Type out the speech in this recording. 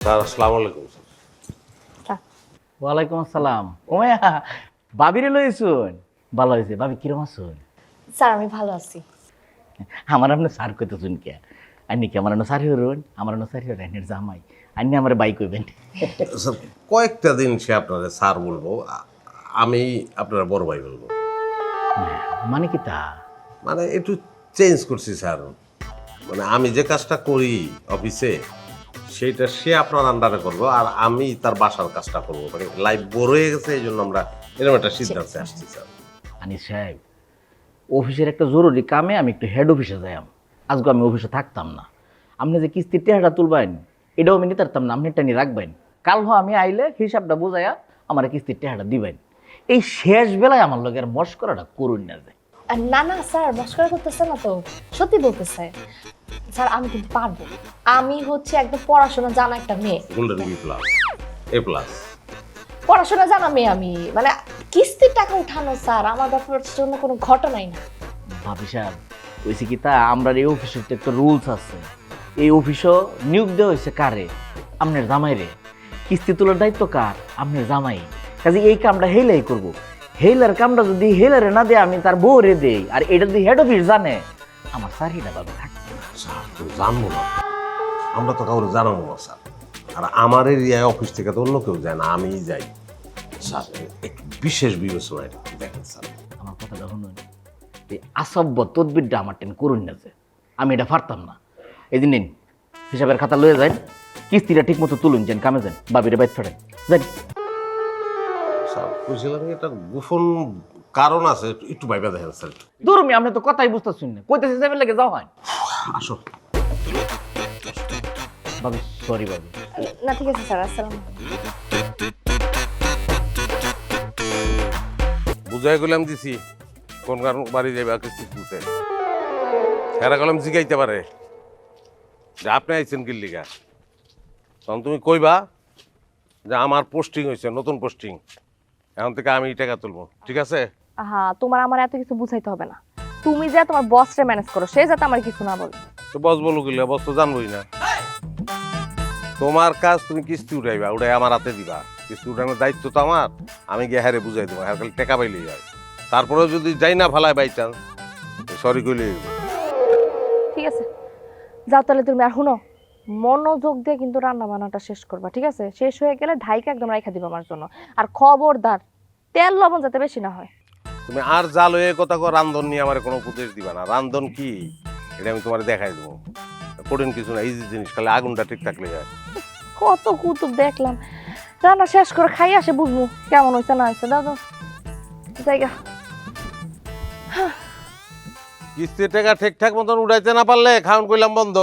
Sir আসসালামু আলাইকুম। ওয়ালাইকুম আসসালাম। ওমায়া ভাবিরে লইছুন। ভালো হয়েছে। ভাবি কিরম আছুন? স্যার আমি ভালো আছি। আমার আপনি স্যার কইতেছুন কে? আইনি কি আমার স্যার হরুন? আমার স্যার হরুন আইনের জামাই। আইনি আমার বাই কইবেন। স্যার কয়েকটা দিন সে আপনাদের স্যার বলবো, আমি আপনার বড় ভাই বলবো। মানে কি তা? মানে একটু চেঞ্জ করছি স্যার। মানে আমি যে কাজটা করি অফিসে সেইটা সে আপনার আন্ডারে করবো আর আমি তার বাসার কাজটা করবো। মানে লাইফ বোর হয়ে গেছে, এই জন্য আমরা এরকম একটা সিদ্ধান্তে আসছি স্যার। আনিস সাহেব, অফিসের একটা জরুরি কামে আমি একটু হেড অফিসে যাইম। আজকে আমি অফিসে থাকতাম না। আপনি যে কিস্তির টেহাটা তুলবেন এটাও আমি নিতে পারতাম না, আপনি এটা নিয়ে রাখবেন। কাল আমি আইলে হিসাবটা বুঝাইয়া আমার কিস্তির টেহাটা দিবেন। এই শেষ বেলায় আমার লোকের মস্করাটা করুন না যে। না না স্যার মস্করা করতেছে না তো, সত্যি বলতেছে। স্যার আমি কিন্তু পারবো। আমি হচ্ছে একদম পড়াশোনা জানা একটা মেয়ে। গোল্ডেন বি প্লাস, এ প্লাস। পড়াশোনা জানা মেয়ে আমি, মানে কিস্তির টাকা উঠানো স্যার আমার ব্যাপারের জন্য কোনো ঘটনাই না। ভাবি সাহেব হয়েছে কি তা, আমরা এই অফিসের তো একটা রুলস আছে। এই অফিসও নিয়োগ দেওয়া হয়েছে কারে? আপনার জামাইরে। কিস্তি তোলার দায়িত্ব কার? আপনার জামাই। কাজে এই কামটা হেলাই করব। হেলার কামটা যদি হেলারে না দেয় আমি তার বউরে দেই, আর এটা যদি হেড অফিস জানে আমার চাকরিটা পাবে থাকবে না। স্যার তো জানবো না, আমরা তো কাউকে জানাবো না স্যার। আর আমার এরিয়ায় অফিস থেকে তো অন্য কেউ যায় না, আমিই যাই স্যার। একটু বিশেষ বিবেচনা এটা দেখেন স্যার। আমার কথাটা শুনুন, এই আসভ্য তদবিরটা আমার টেন করুন না যে। আমি এটা পারতাম না। এই দিন নিন হিসাবের খাতা লয়ে যান, কিস্তিটা ঠিক মতো তুলুন, যান কামে যান, বাবিরে বাইর ফেরেন যান। স্যার বুঝলাম এটা গোপন কারণ আছে, একটু ভাইবা দেখেন স্যার। দূরমি আপনি তো কথাই বুঝতেছেন না, কইতেছে যাবে লাগে যাও হয়। আসো। বাবু সরি বাবু। না ঠিক আছে স্যার, আসসালাম। বুঝাই গেলাম দিছি কোন কারণ বাড়ি যাবে কিস্তি তুলতে। হেরা গেলাম জিগাইতে পারে যে আপনি আইছেন কি লিগা। তখন তুমি কইবা যে আমার পোস্টিং হয়েছে, নতুন পোস্টিং, এখন থেকে আমি টাকা তুলবো, ঠিক আছে? হ্যাঁ, তোমার আমার এত কিছু বুঝাইতে হবে না। তুমি যে তোমার বসরে ম্যানেজ করো, সে যাতে আমার কিছু না বলে। তো বস বলো গেলে, বস তো জানবোই না। তোমার কাজ তুমি কিস্তি উঠাইবা, উঠাই আমার হাতে দিবা। কিস্তি উঠানোর দায়িত্ব তো আমার। আমি গিয়ে হারে বুঝাই দেবো, হ্যাঁ খালি টাকা পাইলেই যায়। তারপরেও যদি যাই না ফালায় বাই চান্স, সরি কইলে ঠিক আছে, যাও তাহলে। তুমি আর শুনো, মনোযোগ দিয়ে কিন্তু রান্না বান্নাটা শেষ করবা, ঠিক আছে? শেষ হয়ে গেলে ঢাইকা একদম রাইখা দিবা আমার জন্য। আর খবরদার তেল লবণ যাতে বেশি না হয়। তুমি আর জাল হয়ে কথা কো, রান্ধন নিয়ে আমার কোনো উপদেশ দিবা না। রান্ধন কি এটা আমি তোমার দেখাই দেবো। কঠিন কিছু না, ইজি জিনিস, খালি আগুনটা ঠিক থাকলে যায়। কত কুতুব দেখলাম, রান্না শেষ করে খাই আসে বুঝবো কেমন হয়েছে না হয়েছে। দাদা জায়গা কিস্তির টাকা ঠিকঠাক মতন উঠাইতে না পারলে খাওন কইলাম বন্ধ।